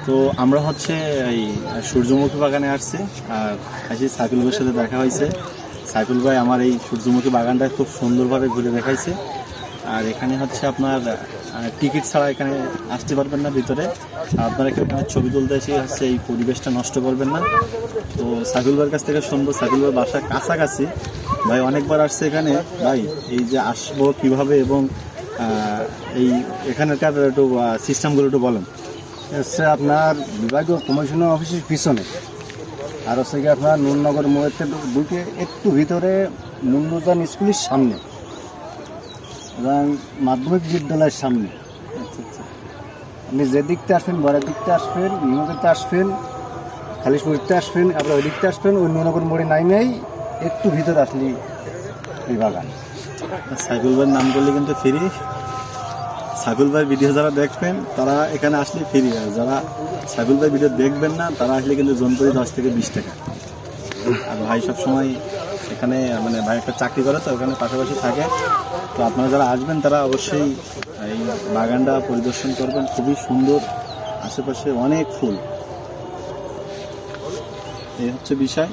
তো আমরা হচ্ছে এই সূর্যমুখী বাগানে আসছি, আর আসি সাইফুল ভাইয়ের সাথে দেখা হয়েছে। সাইফুল ভাই আমার এই সূর্যমুখী বাগানটা খুব সুন্দরভাবে ঘুরে দেখাইছে। আর এখানে হচ্ছে আপনার টিকিট ছাড়া এখানে আসতে পারবেন না ভিতরে। আপনারা কেউ এখানে ছবি তুলতে এসে হচ্ছে এই পরিবেশটা নষ্ট করবেন না। তো সাইফুল ভাইয়ের কাছ থেকে শুনবো, সাইফুল ভাইয়ের বাসা কাছাকাছি। ভাই অনেকবার আসছে এখানে, ভাই এই যে আসবো কীভাবে এবং এই এখানকার একটু সিস্টেমগুলো একটু বলেন। হচ্ছে আপনার বিভাগীয় কমিশনার অফিসের পিছনে, আর হচ্ছে কি আপনার নুরনগর মোড়ের থেকে ঢুকে একটু ভিতরে মুন্নুজান স্কুলের সামনে এবং মাধ্যমিক বিদ্যালয়ের সামনে। আচ্ছা আচ্ছা, আপনি যে দিকতে আসবেন, বড়ের দিকতে আসবেন, নিমগেতে আসবেন, খালিশপুরিতে আসবেন, আপনার ওই দিকতে আসবেন, ওই নুরনগর মোড়ে নামেই একটু ভিতরে আসলি এই বাগান। সাইফুল ভাইয়ের নাম করলে কিন্তু ফ্রি। সাইফুল ভাইয়ের ভিডিও যারা দেখবেন তারা এখানে আসলে ফ্রি, আর যারা সাইফুল ভাই ভিডিও দেখবেন না তারা আসলে কিন্তু জনপ্রতি 10 থেকে 20 টাকা। আর ভাই সবসময় এখানে মানে ভাই একটা চাকরি করে, তো ওখানে পাশাপাশি থাকে। তো আপনারা যারা আসবেন তারা অবশ্যই এই বাগানটা পরিদর্শন করবেন, খুবই সুন্দর, আশেপাশে অনেক ফুল, এই হচ্ছে বিষয়।